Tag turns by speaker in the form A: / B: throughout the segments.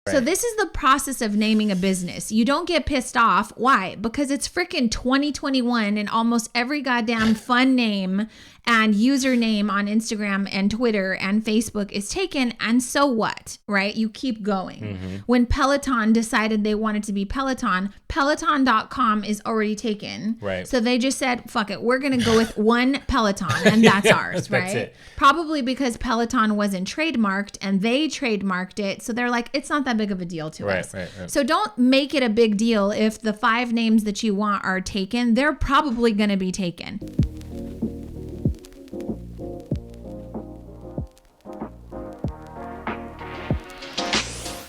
A: So this is the process of naming a business. You don't get pissed off. Why? Because it's freaking 2021 and almost every goddamn fun name and username on Instagram and Twitter and Facebook is taken. And so what, right? You keep going. Mm-hmm. When Peloton decided they wanted to be Peloton, Peloton.com is already taken.
B: Right.
A: So they just said, fuck it. We're going to go with one Peloton and that's ours, right?
B: That's it.
A: Probably because Peloton wasn't trademarked and they trademarked it. So they're like, it's not that big of a deal to us.
B: Right.
A: So don't make it a big deal if the 5 names that you want are taken. They're probably going to be taken.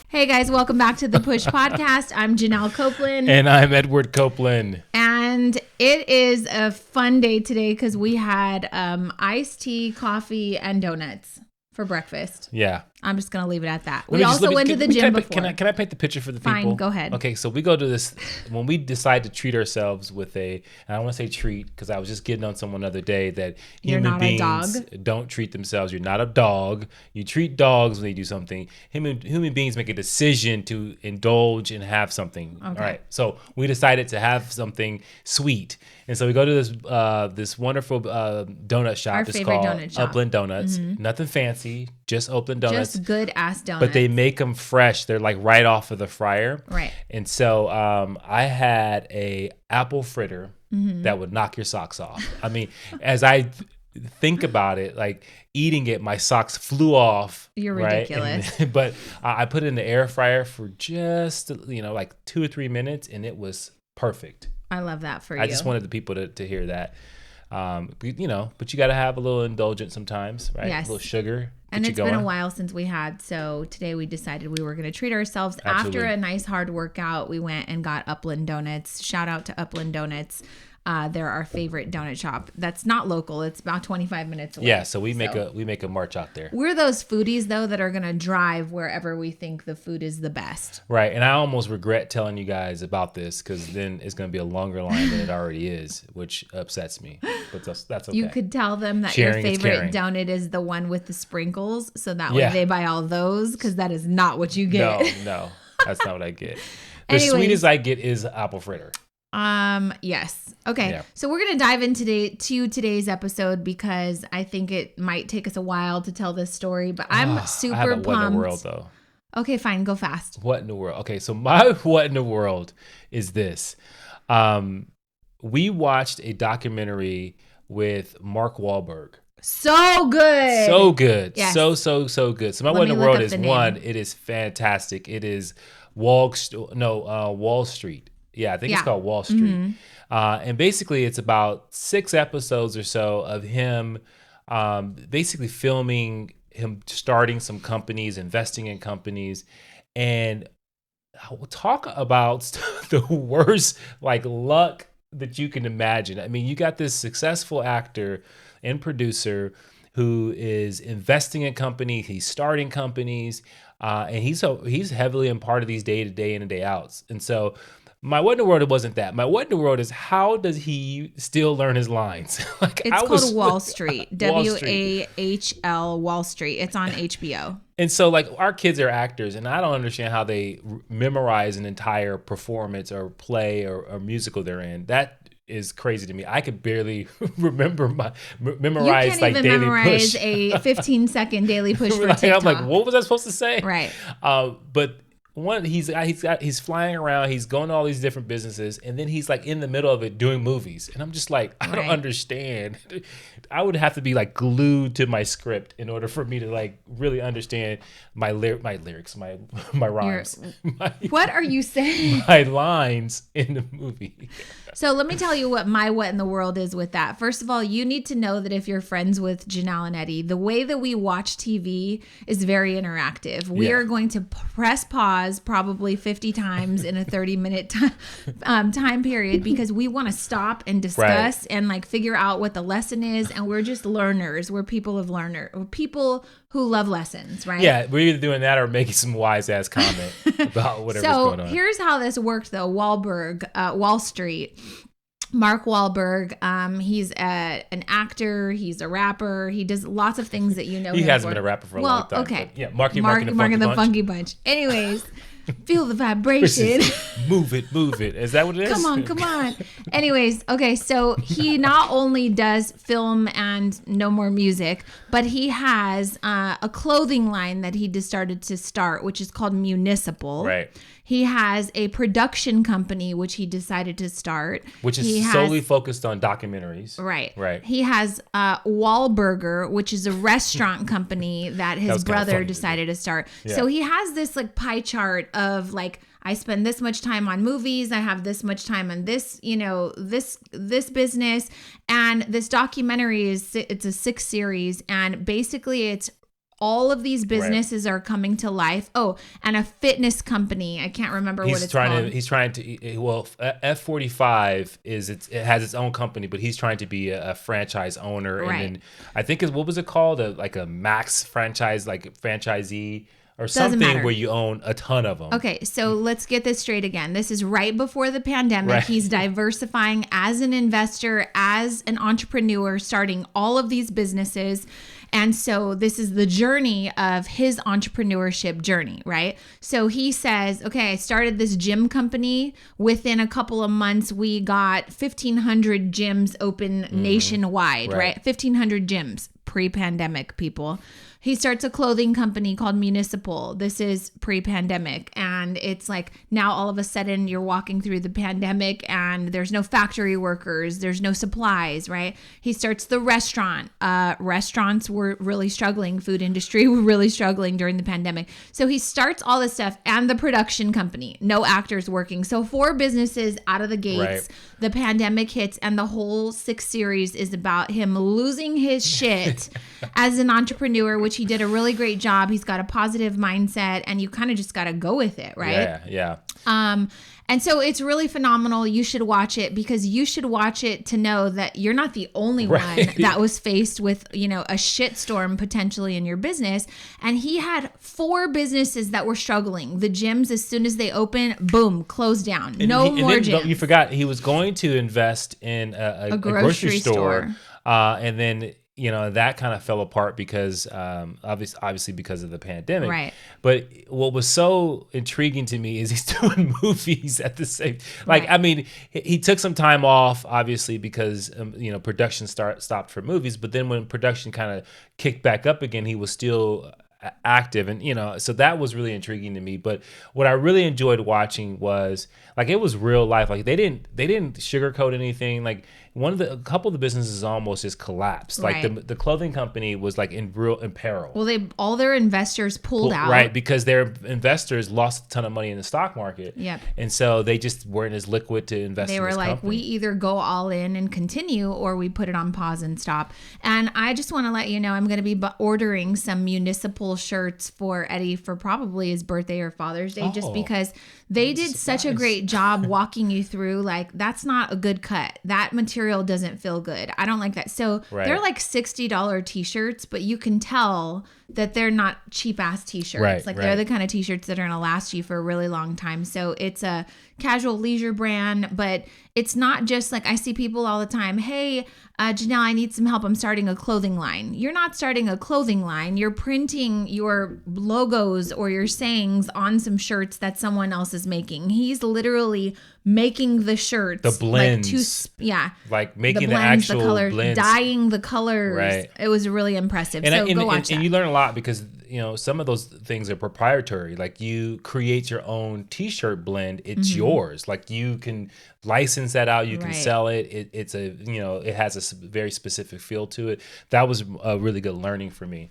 A: Hey guys, welcome back to the Push Podcast. I'm Janelle Copeland.
B: And I'm Edward Copeland.
A: And it is a fun day today because we had iced tea, coffee, and donuts for breakfast.
B: Yeah.
A: I'm just going to leave it at that. We also went to the gym before.
B: Can I paint the picture for the people?
A: Fine, go ahead.
B: Okay, so we go to this, when we decide to treat ourselves with and I don't want to say treat, because I was just getting on someone the other day that human beings don't treat themselves. You're not a dog. You treat dogs when they do something. Human beings make a decision to indulge and have something. Okay. All right, so we decided to have something sweet. And so we go to this wonderful donut shop.
A: Our favorite donut shop.
B: Upland Donuts. Mm-hmm. Nothing fancy, just Upland Donuts.
A: Just good ass donuts.
B: But they make them fresh. They're like right off of the fryer.
A: Right.
B: And so I had a apple fritter that would knock your socks off. I mean, as I think about it, like eating it, my socks flew off.
A: You're ridiculous.
B: But I put it in the air fryer for just, like 2 or 3 minutes, and it was perfect.
A: I love that for you.
B: I just wanted the people to hear that. But you got to have a little indulgence sometimes, right?
A: Yes.
B: A little sugar.
A: And it's been a while since we had, so today we decided we were going to treat ourselves.
B: Absolutely.
A: After a nice hard workout. We went and got Upland Donuts. Shout out to Upland Donuts. They're our favorite donut shop. That's not local. It's about 25 minutes away.
B: Yeah, so we make a march out there.
A: We're those foodies though that are going to drive wherever we think the food is the best.
B: Right, and I almost regret telling you guys about this because then it's going to be a longer line than it already is, which upsets me. But that's okay.
A: You could tell them that
B: Sharing
A: your favorite donut is the one with the sprinkles, so that way they buy all those because that is not what you get.
B: No, that's not what I get. The sweetest I get is apple fritter.
A: Yes. Okay.
B: Yeah.
A: So we're going to dive into today's episode because I think it might take us a while to tell this story, but I'm super
B: I have a
A: pumped.
B: What in the world though?
A: Okay, fine. Go fast.
B: What in the world? Okay. So my what in the world is this. We watched a documentary with Mark Wahlberg.
A: So good.
B: So good.
A: Yes.
B: So good. So my what in the world is one, it is fantastic. It is Wall Street. Yeah, I think it's called Wall Street. Mm-hmm. And basically it's about 6 episodes or so of him basically filming him starting some companies, investing in companies, and talk about the worst luck that you can imagine. I mean, you got this successful actor and producer who is investing in companies, he's starting companies, and he's heavily in part of these day-to-day and day outs. And so my what in the world wasn't that. My what in the world is how does he still learn his lines?
A: It's called Wall Street. WAHL Wall Street. It's on HBO.
B: And so our kids are actors, and I don't understand how they memorize an entire performance or play or musical they're in. That is crazy to me. I could barely memorize
A: you can't even
B: daily
A: memorize
B: push.
A: a 15-second daily push for TikTok.
B: I'm like, what was I supposed to say?
A: Right.
B: But he's flying around, he's going to all these different businesses, and then he's in the middle of it doing movies, and I'm just like, I don't understand. I would have to be glued to my script in order for me to really understand my lyrics, my rhymes.
A: What are you saying?
B: My lines in the movie.
A: So let me tell you what in the world is with that. First of all, you need to know that if you're friends with Janelle and Eddie, the way that we watch TV is very interactive. We are going to press pause probably 50 times in a 30-minute time period because we want to stop and discuss and figure out what the lesson is. And we're just learners. We're people who love lessons, right?
B: Yeah, we're either doing that or making some wise ass comment about whatever's going on.
A: So here's how this worked though. Wall Street. Mark Wahlberg. He's an actor. He's a rapper. He does lots of things that you know.
B: He hasn't been a rapper for a long time.
A: Okay.
B: Yeah, Mark and the
A: Funky Bunch. Anyways, feel the vibration.
B: Move it. Is that what it is?
A: Come on. Anyways, okay, so he not only does film and no more music, but he has a clothing line that he just started to start, which is called Municipal.
B: Right.
A: He has a production company, which he decided to start.
B: Which is solely focused on documentaries.
A: Right. He has Wahlburger, which is a restaurant company that his brother decided to start. Yeah. So he has this like pie chart of like, I spend this much time on movies. I have this much time on this, this business. And this documentary it's a 6 series. And basically it's all of these businesses are coming to life. Oh, and a fitness company. I can't remember what it's called.
B: He's trying to, well, F45 it has its own company, but he's trying to be a franchise owner. Right. And then I think what was it called? Like a Max franchise, like franchisee or something where you own a ton of them.
A: Okay, so let's get this straight again. This is right before the pandemic. Right. He's diversifying as an investor, as an entrepreneur, starting all of these businesses. And so this is the journey of his entrepreneurship journey, right? So he says, okay, I started this gym company. Within a couple of months, we got 1,500 gyms open nationwide, right? 1,500 gyms pre-pandemic, people. He starts a clothing company called Municipal. This is pre-pandemic. And it's like now all of a sudden you're walking through the pandemic and there's no factory workers. There's no supplies, right? He starts the restaurant. Restaurants were really struggling. Food industry were really struggling during the pandemic. So he starts all this stuff and the production company. No actors working. So 4 businesses out of the gates. Right. The pandemic hits and the whole 6 series is about him losing his shit as an entrepreneur, which he did a really great job. He's got a positive mindset and you kind of just got to go with it, right?
B: Yeah.
A: And so it's really phenomenal. You should watch it because you should watch it to know that you're not the only one that was faced with, a shitstorm potentially in your business. And he had 4 businesses that were struggling. The gyms, as soon as they open, boom, closed down. No more gyms.
B: You forgot he was going to invest in a grocery store. And then that kind of fell apart because obviously because of the pandemic. Right. But what was so intriguing to me is he's doing movies at the same. I mean, he took some time off, obviously, because production stopped for movies. But then when production kind of kicked back up again, he was still active, and so that was really intriguing to me. But what I really enjoyed watching was it was real life. They didn't sugarcoat anything. A couple of the businesses almost just collapsed. Right. The clothing company was in peril.
A: Well, all their investors pulled out.
B: Right, because their investors lost a ton of money in the stock market.
A: Yep.
B: And so they just weren't as liquid to invest in this company. They were
A: we either go all in and continue or we put it on pause and stop. And I just want to let you know I'm going to be ordering some Municipal shirts for Eddie for probably his birthday or Father's Day, just because they did such a great job walking you through that's not a good cut. That material doesn't feel good. I don't like that. So they're $60 t-shirts, but you can tell that they're not cheap ass t-shirts. They're the kind of t-shirts that are going to last you for a really long time. So it's a casual leisure brand, but it's not just I see people all the time, hey, Janelle, I need some help. I'm starting a clothing line. You're not starting a clothing line. You're printing your logos or your sayings on some shirts that someone else is making. He's literally making the shirts.
B: The blends. Making the actual
A: colors,
B: blends.
A: Dyeing the colors.
B: Right.
A: It was really impressive.
B: Go watch that. And you learn a lot because some of those things are proprietary. You create your own t-shirt blend. It's yours. You can license that out. You can sell it. It's it has a very specific feel to it. That was a really good learning for me.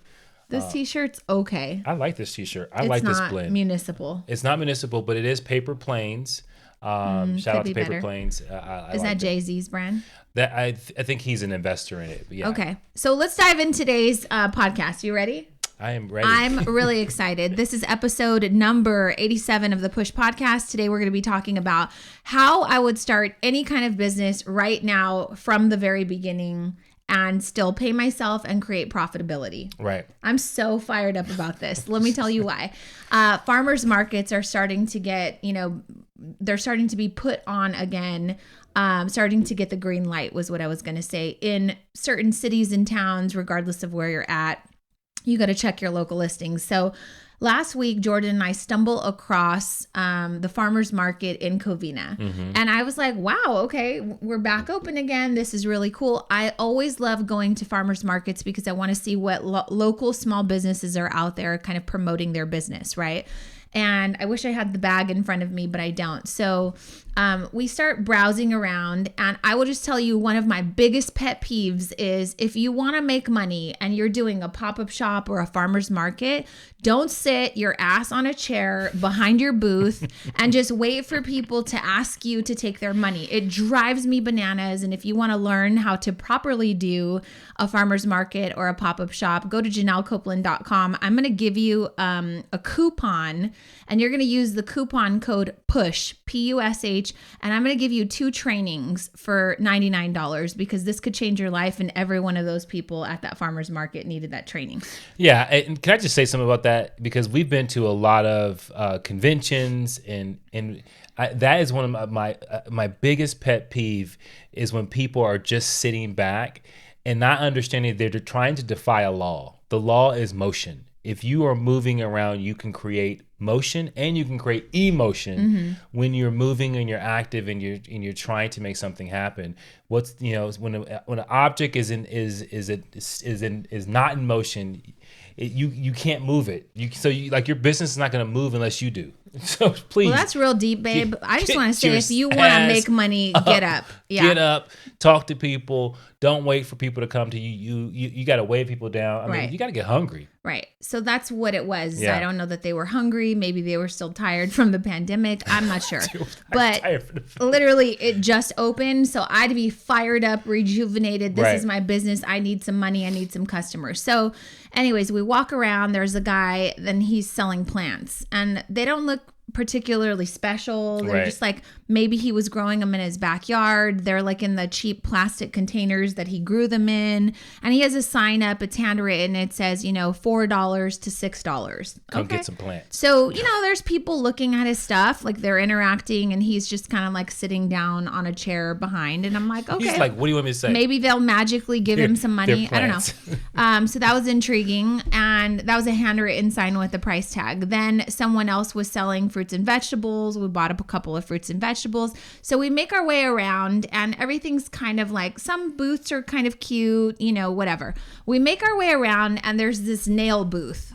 A: This t-shirt's okay.
B: I like this t-shirt. I like this blend.
A: It's not Municipal.
B: It's not Municipal, but it is Paper Planes. Shout out to Paper Planes.
A: Is that Jay-Z's brand?
B: That I think he's an investor in it. But yeah.
A: Okay, so let's dive in today's podcast. You ready?
B: I am ready.
A: I'm really excited. This is episode number 87 of the Push Podcast. Today we're going to be talking about how I would start any kind of business right now from the very beginning and still pay myself and create profitability.
B: Right.
A: I'm so fired up about this. Let me tell you why. Farmers markets are starting to get, they're starting to be put on again. Starting to get the green light was what I was going to say. In certain cities and towns, regardless of where you're at, you got to check your local listings. So last week, Jordan and I stumbled across the farmer's market in Covina. And I was like, wow, okay, we're back open again. This is really cool. I always love going to farmer's markets because I want to see what local small businesses are out there kind of promoting their business, right? And I wish I had the bag in front of me, but I don't. So we start browsing around, and I will just tell you one of my biggest pet peeves is if you want to make money and you're doing a pop-up shop or a farmer's market, don't sit your ass on a chair behind your booth and just wait for people to ask you to take their money. It drives me bananas. And if you want to learn how to properly do a farmer's market or a pop-up shop, go to JanelleCopeland.com. I'm going to give you a coupon, and you're going to use the coupon code PUSH, PUSH, and I'm going to give you 2 trainings for $99 because this could change your life, and every one of those people at that farmer's market needed that training.
B: Yeah, and can I just say something about that? Because we've been to a lot of conventions, and that is one of my biggest pet peeve is when people are just sitting back and not understanding they're trying to defy a law. The law is motion. If you are moving around, you can create motion and you can create emotion when you're moving and you're active and you're trying to make something happen. When an object is not in motion, you can't move it. Your business is not going to move unless you do. So please.
A: Well, that's real deep, babe. I just want to say, if you want to make money, get up. Yeah.
B: Get up. Talk to people. Don't wait for people to come to you. You got to wave people down. I mean, you got to get hungry.
A: Right. So that's what it was. Yeah. I don't know that they were hungry. Maybe they were still tired from the pandemic. I'm not sure. But literally, it just opened. So I'd be fired up, rejuvenated. This is my business. I need some money. I need some customers. So anyways, we walk around. There's a guy, then he's selling plants. And they don't look particularly special. They're just like, maybe he was growing them in his backyard. They're like in the cheap plastic containers that he grew them in. And he has a sign up, it's handwritten. It says, $4 to $6.
B: Come get some plants.
A: So, there's people looking at his stuff, like they're interacting, and he's just kind of like sitting down on a chair behind. And I'm like, okay.
B: He's like, what do you want me to say?
A: Maybe they'll magically give him some money. I don't know. So that was intriguing. And that was a handwritten sign with a price tag. Then someone else was selling fruits and vegetables. We bought up a couple of fruits and vegetables. So we make our way around, and everything's kind of like, some booths are kind of cute, whatever. We make our way around, and there's this nail booth.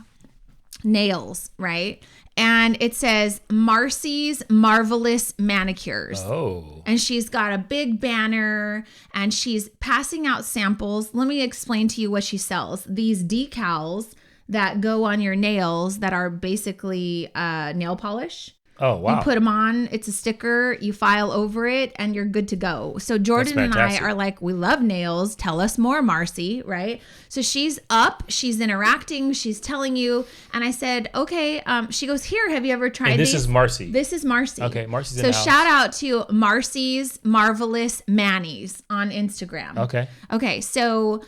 A: Nails, right? And it says Marcy's Marvelous Manicures.
B: Oh.
A: And she's got a big banner, and she's passing out samples. Let me explain to you what she sells. These decals that go on your nails that are basically nail polish.
B: Oh, wow.
A: You put them on, it's a sticker, you file over it, and you're good to go. So Jordan and I are like, we love nails. Tell us more, Marcy, right? So she's up, she's interacting, she's telling you. And I said, okay. She goes, here, have you ever tried these?
B: This is Marcy.
A: This is Marcy.
B: Okay, Marcy's in the house.
A: So shout out to Marcy's Marvelous Manis on Instagram. Okay, so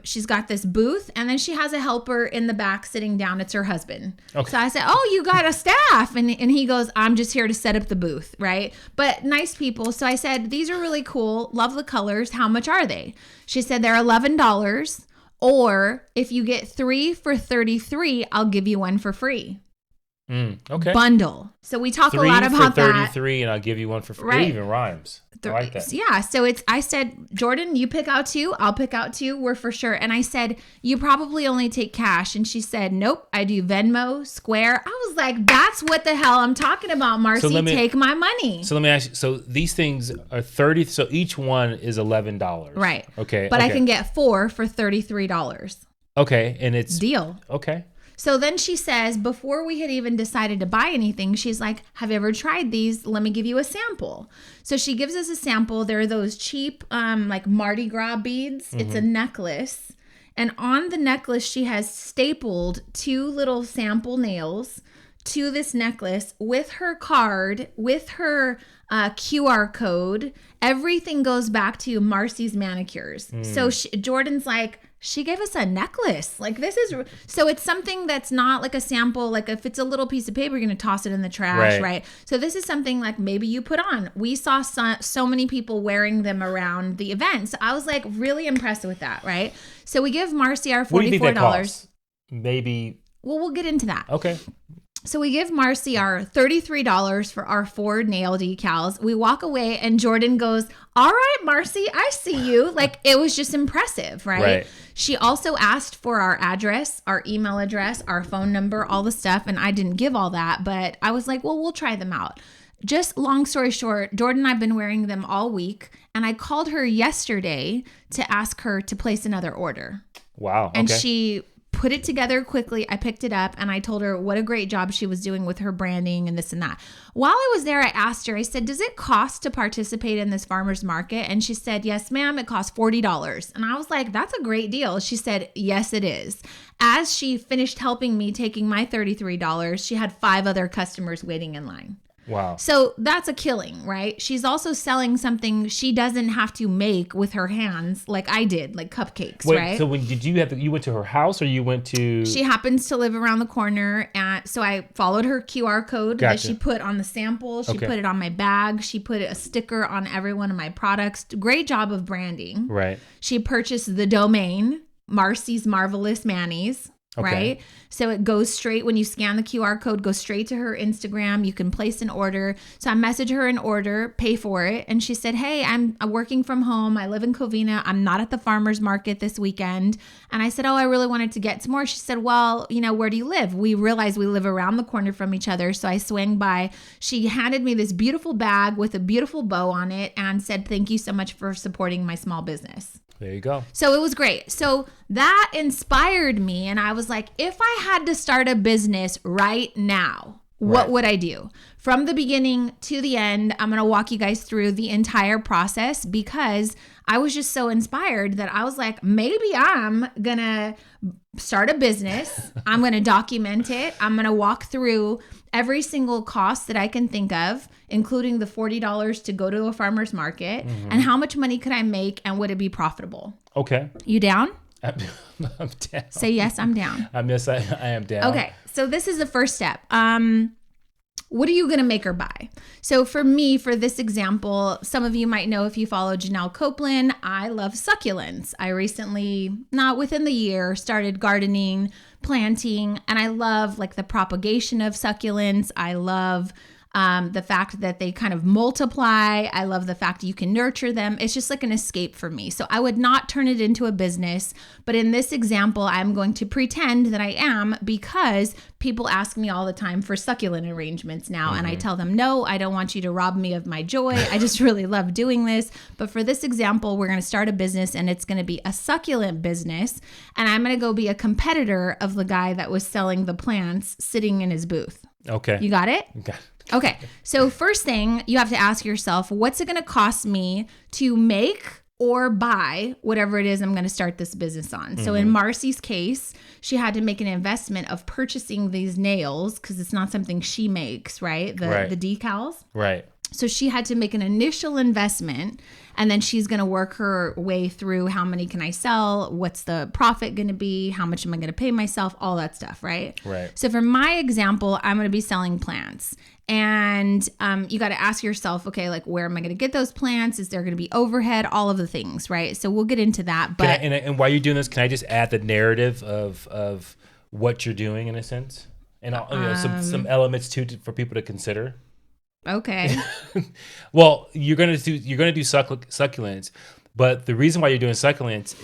A: she's got this booth, and then she has a helper in the back sitting down. It's her husband. Okay. So I said, oh, you got a staff. And he goes, I'm just here to set up the booth, right? But nice people. So I said, these are really cool. Love the colors. How much are they? She said, they're $11. Or if you get 3 for $33, I'll give you 1 for free.
B: Okay.
A: Bundle. So we talk a lot about that.
B: 3 for $33, and I'll give you 1 for free. Right. It even rhymes. I like that.
A: Yeah. So I said, Jordan, you pick out 2. I'll pick out 2. We're for sure. And I said, you probably only take cash. And she said, nope, I do Venmo, Square. I was like, that's what the hell I'm talking about, Marcy. So take my money.
B: So let me ask you. So these things are 30. So each one is $11.
A: Right.
B: Okay.
A: But I can get 4 for $33.
B: Okay. And it's
A: deal.
B: Okay.
A: So then she says, before we had even decided to buy anything, she's like, have you ever tried these? Let me give you a sample. So she gives us a sample. There are those cheap, like Mardi Gras beads. It's a necklace. And on the necklace, she has stapled 2 little sample nails to this necklace with her card, with her QR code. Everything goes back to Marcy's Manicures. So Jordan's like, She gave us a necklace. Like so it's something that's not like a sample. Like if it's a little piece of paper, you're going to toss it in the trash, right? So this is something like maybe you put on. We saw so many people wearing them around the event. So I was like really impressed with that, right? So we give Marcy our $44.
B: What do you think that costs? Maybe.
A: Well, we'll get into that.
B: Okay.
A: So we give Marcy our $33 for our 4 nail decals. We walk away and Jordan goes, all right, Marcy, I see you. Like it was just impressive, right? She also asked for our address, our email address, our phone number, all the stuff. And I didn't give all that, but I was like, well, we'll try them out. Just long story short, Jordan and I have been wearing them all week. And I called her yesterday to ask her to place another order.
B: Wow. Okay.
A: And she put it together quickly. I picked it up and I told her what a great job she was doing with her branding and this and that. While I was there, I asked her, I said, does it cost to participate in this farmer's market? And she said, yes, ma'am, it costs $40. And I was like, that's a great deal. She said, yes, it is. As she finished helping me taking my $33, she had 5 other customers waiting in line.
B: Wow.
A: So that's a killing, right? She's also selling something she doesn't have to make with her hands like I did, like cupcakes, right?
B: So when did you went to her house or you went to...
A: She happens to live around the corner. So I followed her QR code that she put on the sample. She put it on my bag. She put a sticker on every one of my products. Great job of branding.
B: Right.
A: She purchased the domain, Marcy's Marvelous Manis. Right? So it goes straight, when you scan the QR code, goes straight to her Instagram. You can place an order. So I messaged her an order, pay for it. And she said, hey, I'm working from home. I live in Covina. I'm not at the farmer's market this weekend. And I said, oh, I really wanted to get some more. She said, well, where do you live? We realized we live around the corner from each other. So I swang by. She handed me this beautiful bag with a beautiful bow on it and said, thank you so much for supporting my small business.
B: There you go.
A: So it was great. So that inspired me. And I was like, if I had to start a business right now, what would I do? From the beginning to the end, I'm going to walk you guys through the entire process because I was just so inspired that I was like, maybe I'm going to start a business. I'm going to document it. I'm going to walk through every single cost that I can think of, including the $40 to go to a farmer's market, and how much money could I make and would it be profitable?
B: Okay.
A: You down?
B: I'm down.
A: Say yes, I'm down.
B: I am down.
A: Okay. So this is the first step. What are you going to make or buy? So for me, for this example, some of you might know if you follow Janelle Copeland, I love succulents. I recently, not within the year, started gardening, planting, and I love like the propagation of succulents. I love the fact that they kind of multiply. I love the fact that you can nurture them. It's just like an escape for me. So I would not turn it into a business. But in this example, I'm going to pretend that I am because people ask me all the time for succulent arrangements now. And I tell them, no, I don't want you to rob me of my joy. I just really love doing this. But for this example, we're going to start a business and it's going to be a succulent business. And I'm going to go be a competitor of the guy that was selling the plants sitting in his booth.
B: Okay.
A: You got it?
B: Got it.
A: Okay. So first thing you have to ask yourself, what's it going to cost me to make or buy whatever it is I'm going to start this business on? So in Marcy's case, she had to make an investment of purchasing these nails because it's not something she makes, right? The decals.
B: Right.
A: So she had to make an initial investment and then she's going to work her way through how many can I sell? What's the profit going to be? How much am I going to pay myself? All that stuff, right?
B: Right.
A: So for my example, I'm going to be selling plants. And you got to ask yourself, okay, like where am I going to get those plants? Is there going to be overhead? All of the things, right? So we'll get into that. But
B: and while you're doing this, can I just add the narrative of what you're doing in a sense, and some elements too for people to consider?
A: Okay.
B: Well, you're gonna do succulents, but the reason why you're doing succulents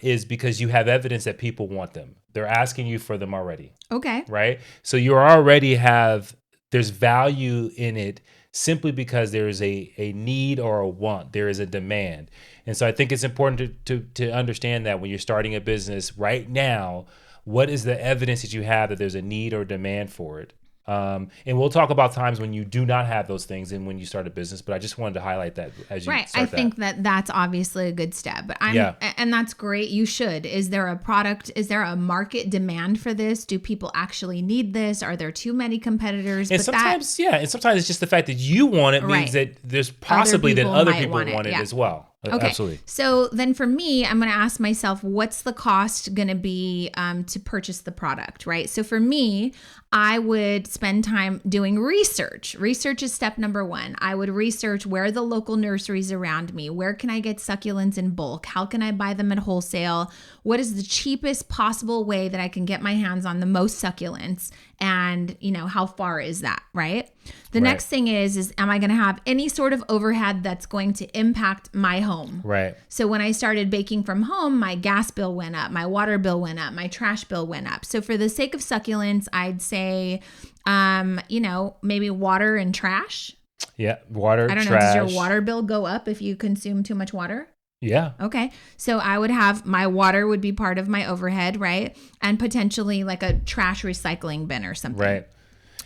B: is because you have evidence that people want them. They're asking you for them already.
A: Okay.
B: Right. So you already have. There's value in it simply because there is a need or a want. There is a demand. And so I think it's important to understand that when you're starting a business right now, what is the evidence that you have that there's a need or demand for it? And we'll talk about times when you do not have those things and when you start a business, but I just wanted to highlight that as you
A: right.
B: start
A: I think that's obviously a good step, but and that's great. You should. Is there a product? Is there a market demand for this? Do people actually need this? Are there too many competitors?
B: And sometimes it's just the fact that you want it means that there's possibly that other people want it as well.
A: Okay.
B: Absolutely.
A: So then for me, I'm going to ask myself, what's the cost going to be to purchase the product, right? So for me, I would spend time doing research. Research is step number one. I would research where are the local nurseries around me? Where can I get succulents in bulk? How can I buy them at wholesale? What is the cheapest possible way that I can get my hands on the most succulents? And, how far is that, right? The next thing is am I going to have any sort of overhead that's going to impact my home?
B: Right.
A: So when I started baking from home, my gas bill went up, my water bill went up, my trash bill went up. So for the sake of succulents, I'd say, maybe water and trash.
B: Yeah, water,
A: I don't know, does your water bill go up if you consume too much water?
B: Yeah.
A: Okay. So I would have my water would be part of my overhead, right? And potentially like a trash recycling bin or something.
B: Right.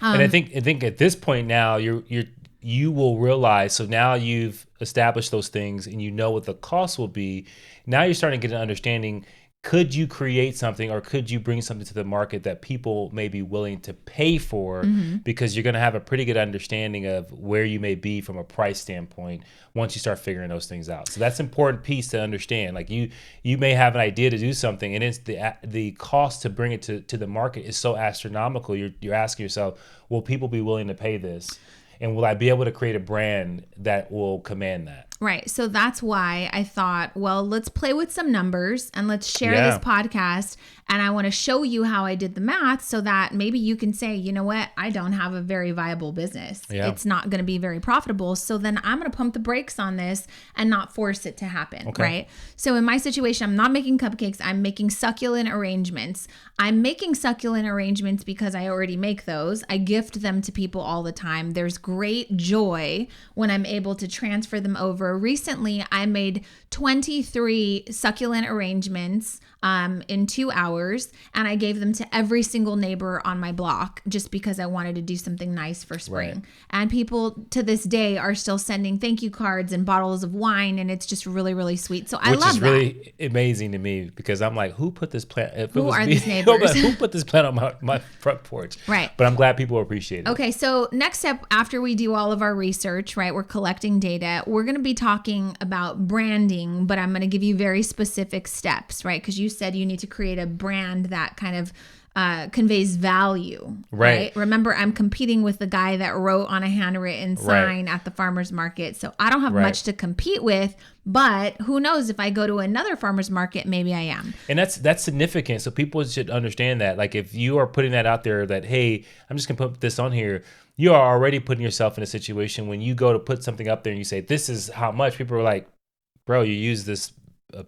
B: And I think at this point now you will realize, so now you've established those things and you know what the cost will be. Now you're starting to get an understanding. Could you create something or could you bring something to the market that people may be willing to pay for? Because you're going to have a pretty good understanding of where you may be from a price standpoint once you start figuring those things out. So that's an important piece to understand. Like you may have an idea to do something and it's the cost to bring it to the market is so astronomical. You're asking yourself, will people be willing to pay this? And will I be able to create a brand that will command that?
A: Right. So that's why I thought, well, let's play with some numbers and let's share this podcast. And I want to show you how I did the math so that maybe you can say, you know what, I don't have a very viable business. Yeah. It's not going to be very profitable. So then I'm going to pump the brakes on this and not force it to happen. Okay. Right. So in my situation, I'm not making cupcakes. I'm making succulent arrangements. I'm making succulent arrangements because I already make those. I gift them to people all the time. There's great joy when I'm able to transfer them over. Recently, I made 23 succulent arrangements in 2 hours, and I gave them to every single neighbor on my block just because I wanted to do something nice for spring. Right. And people to this day are still sending thank you cards and bottles of wine, and it's just really, really sweet. So I love that. Which is
B: really amazing to me because I'm like, who put this plant?
A: Who are these neighbors?
B: Who put this plant on my front porch?
A: Right.
B: But I'm glad people appreciate it.
A: Okay, so next step after we do all of our research, right, we're collecting data. We're going to be talking about branding, but I'm going to give you very specific steps, right? Because you said you need to create a brand that kind of conveys value, right? Remember, I'm competing with the guy that wrote on a handwritten sign at the farmer's market. So I don't have much to compete with, but who knows, if I go to another farmer's market, maybe I am.
B: And that's significant. So people should understand that. Like if you are putting that out there that, hey, I'm just going to put this on here, you are already putting yourself in a situation when you go to put something up there and you say, this is how much, people are like, bro, you use this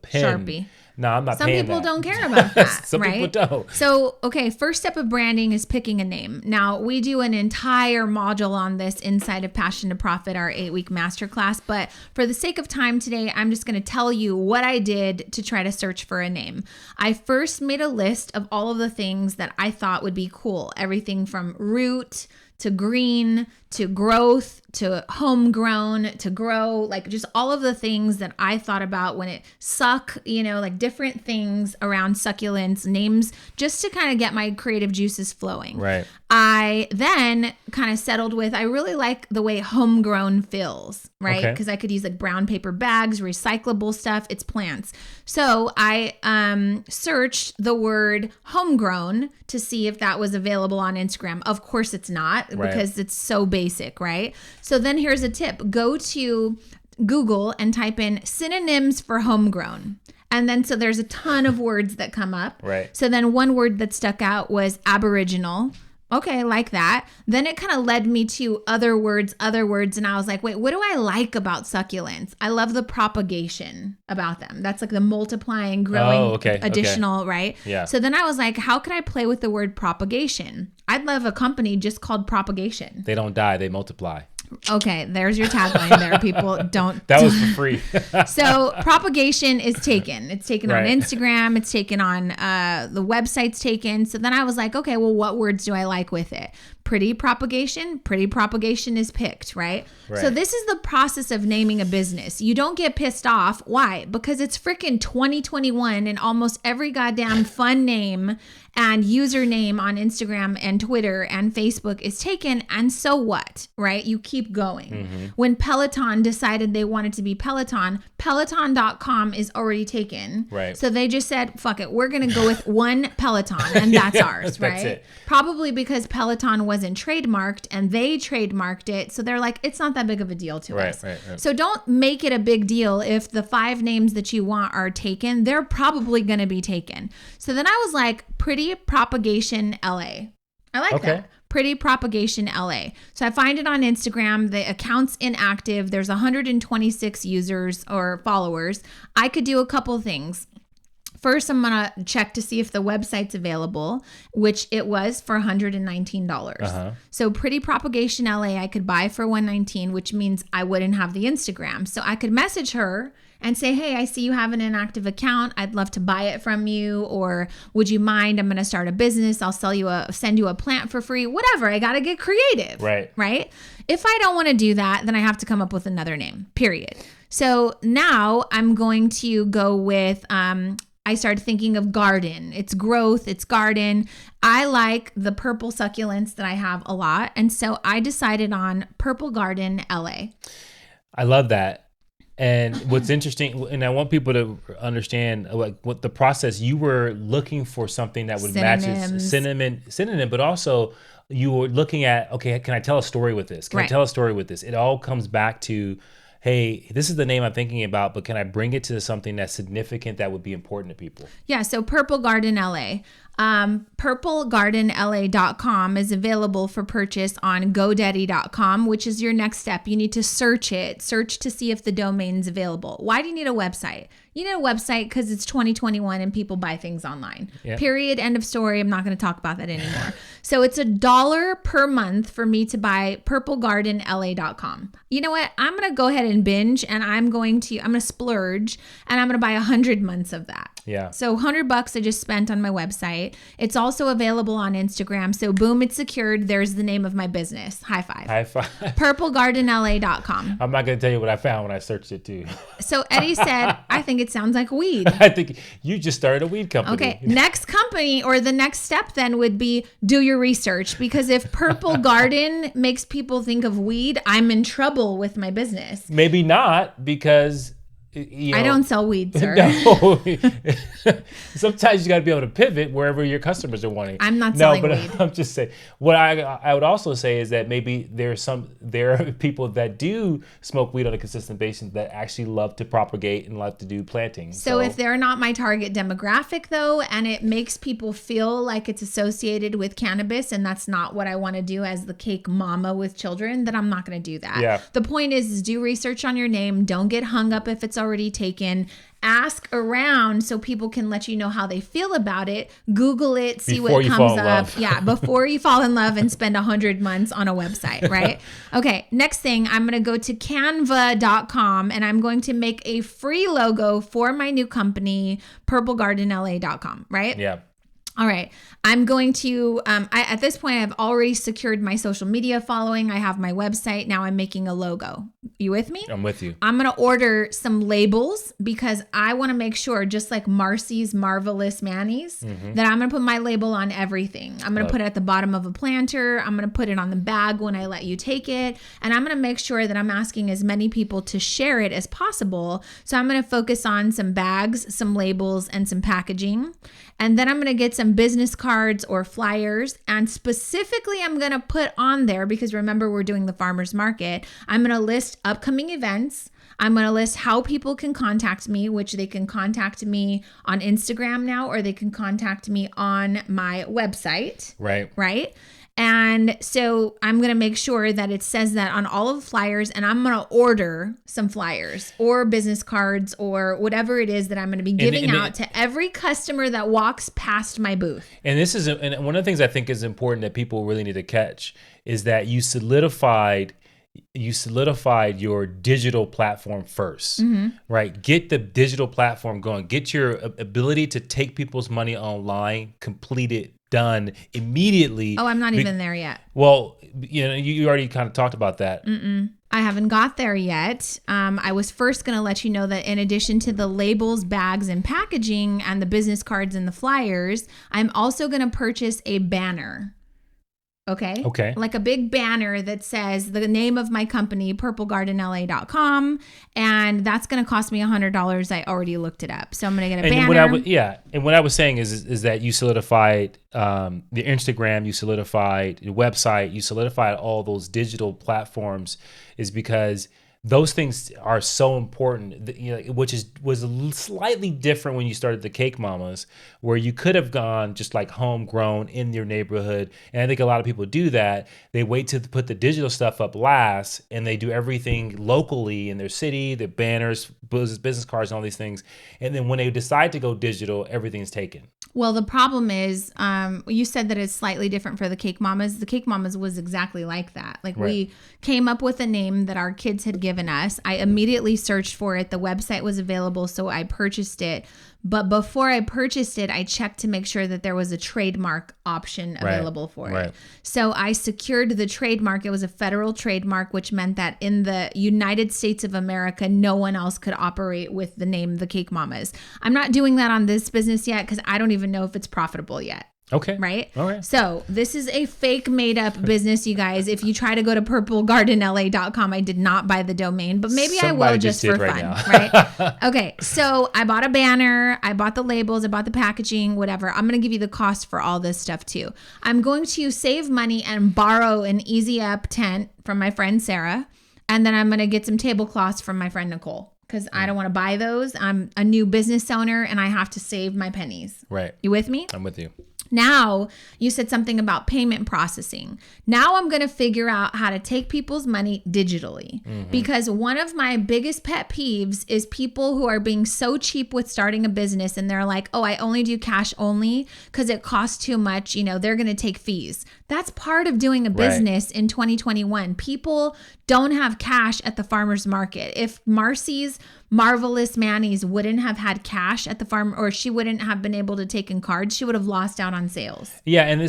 B: pen.
A: Sharpie.
B: No, I'm not
A: Some
B: paying
A: people
B: that.
A: don't care about that.
B: Some
A: right?
B: people don't.
A: So, okay, first step of branding is picking a name. Now, we do an entire module on this inside of Passion to Profit, our 8-week masterclass. But for the sake of time today, I'm just going to tell you what I did to try to search for a name. I first made a list of all of the things that I thought would be cool. Everything from root to green to growth to homegrown to grow, like just all of the things that I thought about when it like different things around succulents, names, just to kind of get my creative juices flowing.
B: Right.
A: I then kind of settled with, I really like the way homegrown feels, right? Because I could use like brown paper bags, recyclable stuff, it's plants. So I searched the word homegrown to see if that was available on Instagram. Of course it's not, because it's so basic, right? So then here's a tip. Go to Google and type in synonyms for homegrown. And then so there's a ton of words that come up.
B: Right.
A: So then one word that stuck out was aboriginal. Okay, like that. Then it kind of led me to other words. And I was like, wait, what do I like about succulents? I love the propagation about them. That's like the multiplying, growing, additional, right?
B: Yeah.
A: So then I was like, how could I play with the word propagation? I'd love a company just called Propagation.
B: They don't die, they multiply.
A: Okay, there's your tagline there. People don't.
B: That was for free.
A: So propagation is taken. It's taken on Instagram. It's taken on the website's taken. So then I was like, okay, well, what words do I like with it? Pretty propagation is picked, right? So this is the process of naming a business. You don't get pissed off. Why? Because it's freaking 2021 and almost every goddamn fun name and username on Instagram and Twitter and Facebook is taken. And so what, right? You keep going. When Peloton decided they wanted to be Peloton, Peloton.com is already taken.
B: Right.
A: So they just said, fuck it, we're going to go with one Peloton, and that's ours, right?
B: That's it.
A: Probably because Peloton wasn't trademarked and they trademarked it. So they're like, it's not that big of a deal to us.
B: Right.
A: So don't make it a big deal if the 5 names that you want are taken. They're probably going to be taken. So then I was like, Pretty Propagation LA. I like that. Pretty Propagation LA. So I find it on Instagram. The account's inactive. There's 126 users or followers. I could do a couple things. First, I'm going to check to see if the website's available, which it was for $119. So Pretty Propagation LA, I could buy for $119, which means I wouldn't have the Instagram. So I could message her and say, hey, I see you have an inactive account. I'd love to buy it from you. Or would you mind? I'm going to start a business. I'll send you a plant for free, whatever. I got to get creative. Right. If I don't want to do that, then I have to come up with another name, period. So now I'm going to go with, I started thinking of garden. It's growth, it's garden. I like the purple succulents that I have a lot. And so I decided on Purple Garden LA.
B: I love that. And what's interesting, and I want people to understand like what the process, you were looking for something that would match its synonym, but also you were looking at, okay, can I tell a story with this? Can I tell a story with this? It all comes back to, hey, this is the name I'm thinking about, but can I bring it to something that's significant that would be important to people? Yeah,
A: so Purple Garden LA. PurpleGardenLA.com is available for purchase on GoDaddy.com, which is your next step. You need to search to see if the domain's available. Why do you need a website? You need a website because it's 2021 and people buy things online. Yep. Period. End of story. I'm not going to talk about that anymore. So it's $1 per month for me to buy PurpleGardenLA.com. You know what? I'm going to go ahead and binge, and I'm going to splurge, and I'm going to buy 100 months of that.
B: Yeah.
A: So $100 I just spent on my website. It's also available on Instagram. So boom, it's secured. There's the name of my business. High five.
B: High five.
A: PurpleGardenLA.com.
B: I'm not going to tell you what I found when I searched it too.
A: So Eddie said, I think it sounds like weed.
B: I think you just started a weed company.
A: Okay. Next company, or the next step then would be do your research, because if Purple Garden makes people think of weed, I'm in trouble with my business.
B: Maybe not, because I
A: don't sell weed, sir.
B: No. Sometimes you got to be able to pivot wherever your customers are wanting.
A: I'm not selling weed.
B: I'm just saying. What I would also say is that maybe there are people that do smoke weed on a consistent basis that actually love to propagate and love to do planting.
A: So if they're not my target demographic though, and it makes people feel like it's associated with cannabis, and that's not what I want to do as the cake mama with children, then I'm not going to do that.
B: Yeah.
A: The point is do research on your name. Don't get hung up if it's already taken. Ask around so people can let you know how they feel about it. Google it, see what comes up. Yeah, before you fall in love and spend 100 months on a website, right? Okay, next thing, I'm going to go to canva.com and I'm going to make a free logo for my new company, purplegardenla.com, right?
B: Yeah.
A: All right. I'm going to, at this point, I've already secured my social media following. I have my website. Now I'm making a logo. You with me?
B: I'm with you.
A: I'm going to order some labels because I want to make sure, just like Marcy's Marvelous Manis, that I'm going to put my label on everything. I'm going to put it at the bottom of a planter. I'm going to put it on the bag when I let you take it. And I'm going to make sure that I'm asking as many people to share it as possible. So I'm going to focus on some bags, some labels, and some packaging. And then I'm going to get some business cards or flyers. And specifically, I'm going to put on there, because remember, we're doing the farmer's market. I'm going to list upcoming events. I'm going to list how people can contact me, which they can contact me on Instagram now, or they can contact me on my website. Right. And so I'm going to make sure that it says that on all of the flyers, and I'm going to order some flyers or business cards or whatever it is that I'm going to be giving out to every customer that walks past my booth.
B: And and one of the things I think is important that people really need to catch is that you solidified your digital platform first, right? Get the digital platform going. Get your ability to take people's money online completed, done immediately.
A: Oh, I'm not even there yet.
B: Well, you already kind of talked about that.
A: I haven't got there yet. I was first going to let you know that in addition to the labels, bags, and packaging, and the business cards and the flyers, I'm also going to purchase a banner. Okay. Like a big banner that says the name of my company, purplegardenla.com. And that's going to cost me $100. I already looked it up. So I'm going to get a banner.
B: And what I was saying is that you solidified the Instagram, you solidified the website, you solidified all those digital platforms, is because those things are so important, which was slightly different when you started the Cake Mamas, where you could have gone just like homegrown in your neighborhood. And I think a lot of people do that. They wait to put the digital stuff up last, and they do everything locally in their city, the banners, business cards, and all these things. And then when they decide to go digital, everything's taken.
A: Well, the problem is, you said that it's slightly different for the Cake Mamas. The Cake Mamas was exactly like that. Like we came up with a name that our kids had given us. I immediately searched for it. The website was available, so I purchased it. But before I purchased it, I checked to make sure that there was a trademark option available for it. So I secured the trademark. It was a federal trademark, which meant that in the United States of America, no one else could operate with the name The Cake Mamas. I'm not doing that on this business yet because I don't even know if it's profitable yet.
B: Okay.
A: Right?
B: Okay.
A: So this is a fake made up business, you guys. If you try to go to purplegardenla.com, I did not buy the domain, but maybe I will just for fun. Right? Okay. So I bought a banner. I bought the labels. I bought the packaging, whatever. I'm going to give you the cost for all this stuff too. I'm going to save money and borrow an Easy Up tent from my friend Sarah. And then I'm going to get some tablecloths from my friend Nicole. Because I don't want to buy those. I'm a new business owner and I have to save my pennies.
B: Right.
A: You with me?
B: I'm with you.
A: Now, you said something about payment processing. Now I'm going to figure out how to take people's money digitally. Because one of my biggest pet peeves is people who are being so cheap with starting a business and they're like, oh, I only do cash only because it costs too much. You know, they're going to take fees. That's part of doing a business in 2021. People don't have cash at the farmer's market. If Marcy's Marvelous Manny's wouldn't have had cash at the farm, or she wouldn't have been able to take in cards, she would have lost out on sales.
B: Yeah, and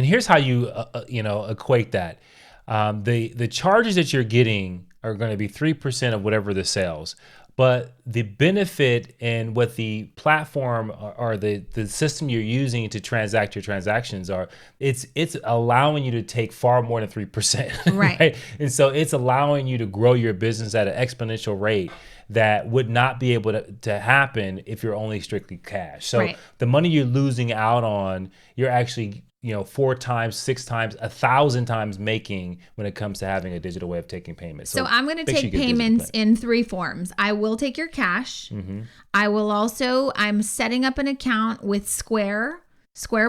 B: here's how you equate that. The charges that you're getting are going to be 3% of whatever the sales. But the benefit and what the platform or the system you're using to transact your transactions are, it's allowing you to take far more than 3%. Right? And so it's allowing you to grow your business at an exponential rate that would not be able to happen if you're only strictly cash. So the money you're losing out on, you're actually 4 times, 6 times, 1,000 times making when it comes to having a digital way of taking payments.
A: So I'm going to take payments in 3 forms. I will take your cash. I'm setting up an account with Square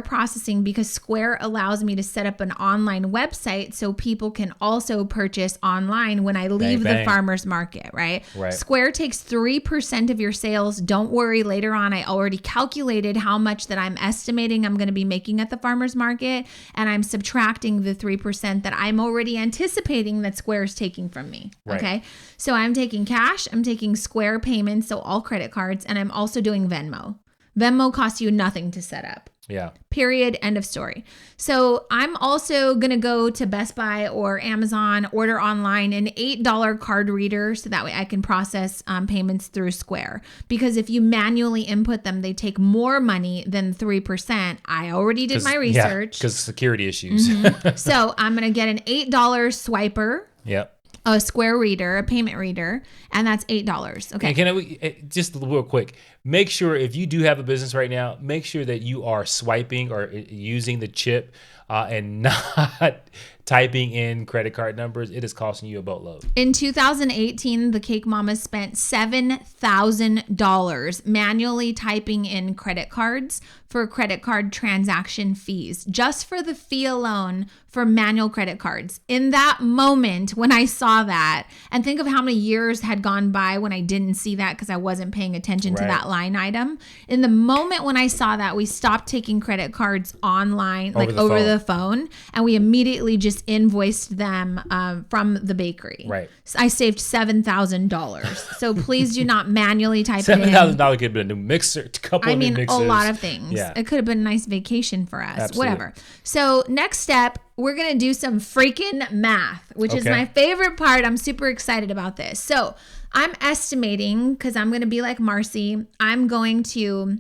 A: Processing, because Square allows me to set up an online website so people can also purchase online when I leave the farmer's market, right? Square takes 3% of your sales. Don't worry, later on, I already calculated how much that I'm estimating I'm going to be making at the farmer's market, and I'm subtracting the 3% that I'm already anticipating that Square is taking from me, okay? So I'm taking cash, I'm taking Square payments, so all credit cards, and I'm also doing Venmo. Venmo costs you nothing to set up.
B: Yeah.
A: Period. End of story. So I'm also going to go to Best Buy or Amazon, order online an $8 card reader so that way I can process payments through Square. Because if you manually input them, they take more money than 3%. I already did my research.
B: Because security issues.
A: So I'm going to get an $8 swiper.
B: Yep.
A: A Square reader, a payment reader, and that's $8. Okay.
B: And can I just real quick, make sure if you do have a business right now, make sure that you are swiping or using the chip and not typing in credit card numbers. It is costing you a boatload.
A: In 2018, the Cake Mamas spent $7,000 manually typing in credit cards for credit card transaction fees, just for the fee alone for manual credit cards. In that moment, when I saw that, and think of how many years had gone by when I didn't see that because I wasn't paying attention to that line item. In the moment when I saw that, we stopped taking credit cards online, over the phone, and we immediately just invoiced them from the bakery.
B: Right.
A: So I saved $7,000. So please do not manually type it in.
B: $7,000 could have been a new mixer, a couple of new mixers.
A: A lot of things. Yeah. It could have been a nice vacation for us. Absolutely. Whatever. So next step, we're going to do some freaking math, which is my favorite part. I'm super excited about this. So I'm estimating, because I'm going to be like Marcy, I'm going to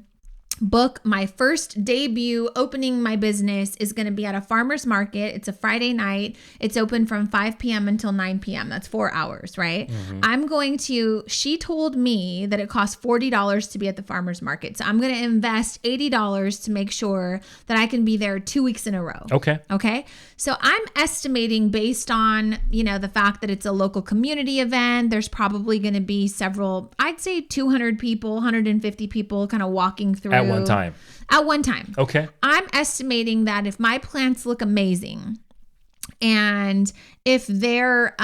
A: book my first debut opening my business is going to be at a farmer's market. It's a Friday night. It's open from 5 p.m. until 9 p.m. That's 4 hours, right? She told me that it costs $40 to be at the farmer's market. So I'm going to invest $80 to make sure that I can be there 2 weeks in a row. Okay. So I'm estimating based on, the fact that it's a local community event, there's probably going to be several, I'd say 200 people, 150 people kind of walking through.
B: At one time. Okay.
A: I'm estimating that if my plants look amazing and if they're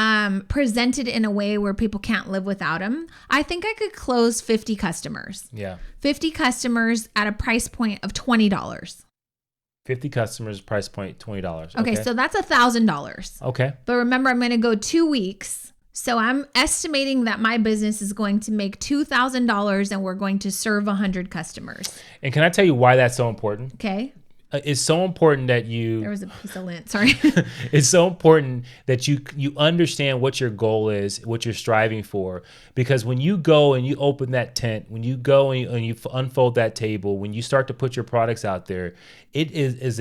A: presented in a way where people can't live without them, I think I could close 50 customers.
B: Yeah.
A: 50 customers at a price point of $20.
B: 50 customers, price point $20.
A: Okay, so that's $1,000.
B: Okay.
A: But remember, I'm going to go 2 weeks. So I'm estimating that my business is going to make $2,000 and we're going to serve 100 customers.
B: And can I tell you why that's so important?
A: Okay.
B: It's so important that
A: There was a piece of lint, sorry.
B: It's so important that you understand what your goal is, what you're striving for. Because when you go and you open that tent, when you go and you unfold that table, when you start to put your products out there, it is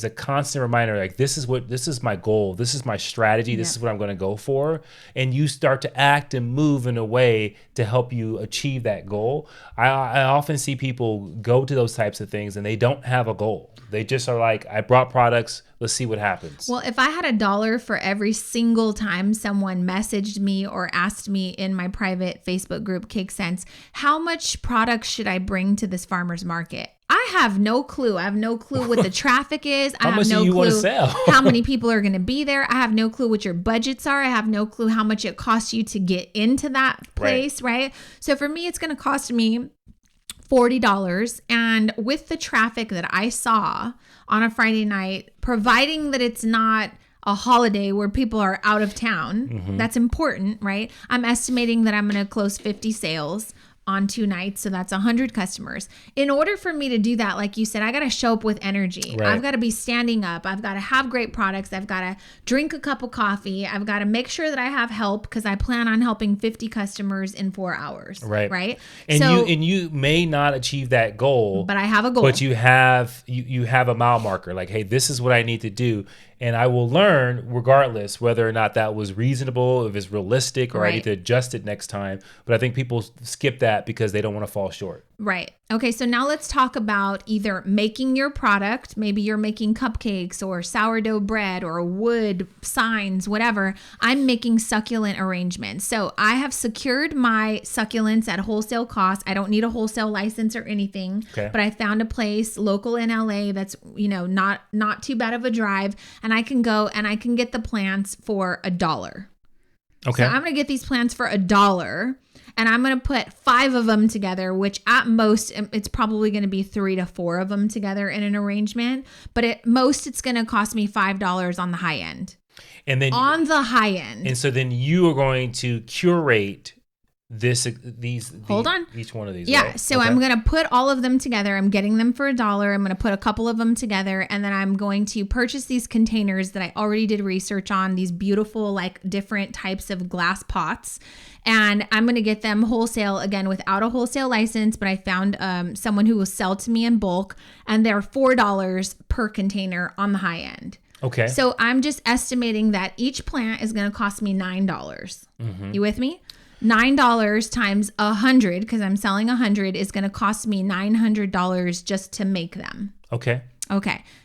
B: a constant reminder, like this is my goal, this is my strategy, this is what I'm going to go for. And you start to act and move in a way to help you achieve that goal. I often see people go to those types of things and they don't have a goal. They just are like, I brought products, let's see what happens.
A: Well, if I had $1 for every single time someone messaged me or asked me in my private Facebook group, Cake Sense, how much product should I bring to this farmer's market? I have no clue. I have no clue what the traffic is. I have no clue how many people are going to be there. I have no clue what your budgets are. I have no clue how much it costs you to get into that place, right? So for me, it's going to cost me $40. And with the traffic that I saw on a Friday night, providing that it's not a holiday where people are out of town, that's important, right? I'm estimating that I'm going to close 50 sales on 2 nights. So that's 100 customers. In order for me to do that, like you said, I got to show up with energy. Right. I've got to be standing up. I've got to have great products. I've got to drink a cup of coffee. I've got to make sure that I have help because I plan on helping 50 customers in 4 hours. Right.
B: And you may not achieve that goal,
A: but I have a goal.
B: But you have a mile marker. Like, hey, this is what I need to do. And I will learn regardless whether or not that was reasonable, if it's realistic, or I need to adjust it next time. But I think people skip that because they don't want to fall short.
A: Right. Okay, so now let's talk about either making your product. Maybe you're making cupcakes or sourdough bread or wood signs, whatever. I'm making succulent arrangements. So I have secured my succulents at wholesale cost. I don't need a wholesale license or anything, but I found a place local in LA that's, not too bad of a drive, and I can go and I can get the plants for $1.
B: Okay.
A: So I'm going to get these plants for $1. And I'm going to put 5 of them together, which at most, it's probably going to be 3 to 4 of them together in an arrangement. But at most, it's going to cost me $5 on the high end.
B: And then
A: on the high end.
B: And so then you are going to curate each one of these.
A: Yeah.
B: Right?
A: So I'm going to put all of them together. I'm getting them for $1. I'm going to put a couple of them together. And then I'm going to purchase these containers that I already did research on, these beautiful, like different types of glass pots. And I'm going to get them wholesale, again, without a wholesale license. But I found someone who will sell to me in bulk. And they're $4 per container on the high end.
B: Okay.
A: So I'm just estimating that each plant is going to cost me $9. You with me? $9 times 100, because I'm selling 100, is going to cost me $900 just to make them.
B: Okay.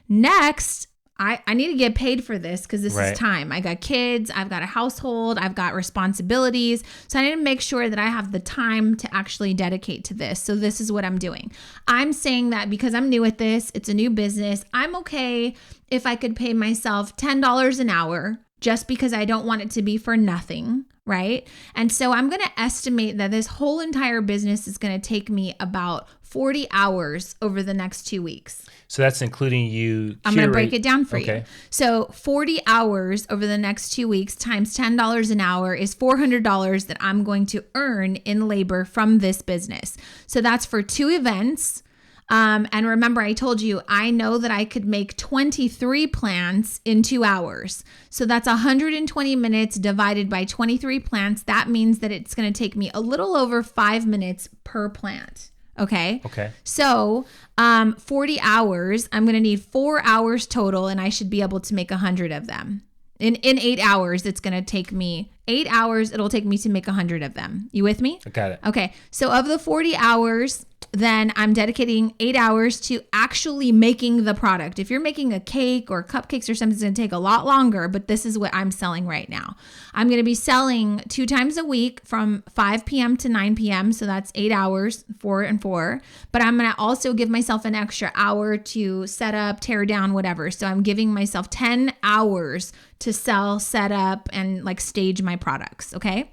A: Next, I need to get paid for this because this is time. I got kids, I've got a household, I've got responsibilities. So I need to make sure that I have the time to actually dedicate to this. So this is what I'm doing. I'm saying that because I'm new at this, it's a new business. I'm okay if I could pay myself $10 an hour just because I don't want it to be for nothing. Right. And so I'm going to estimate that this whole entire business is going to take me about 40 hours over the next 2 weeks.
B: So that's including you.
A: I'm going to break it down for you. So 40 hours over the next 2 weeks times $10 an hour is $400 that I'm going to earn in labor from this business. So that's for 2 events. And remember, I told you, I know that I could make 23 plants in 2 hours. So that's 120 minutes divided by 23 plants. That means that it's going to take me a little over 5 minutes per plant. Okay.
B: Okay.
A: So 40 hours, I'm going to need 4 hours total, and I should be able to make 100 of them. In 8 hours, it's going to take me 8 hours. It'll take me to make 100 of them. You with me?
B: I got it.
A: Okay. So of the 40 hours, then I'm dedicating 8 hours to actually making the product. If you're making a cake or cupcakes or something, it's going to take a lot longer, but this is what I'm selling right now. I'm going to be selling 2 times a week from 5 p.m. to 9 p.m. So that's 8 hours, 4 and 4. But I'm going to also give myself an extra hour to set up, tear down, whatever. So I'm giving myself 10 hours to sell, set up, and like stage my products. Okay.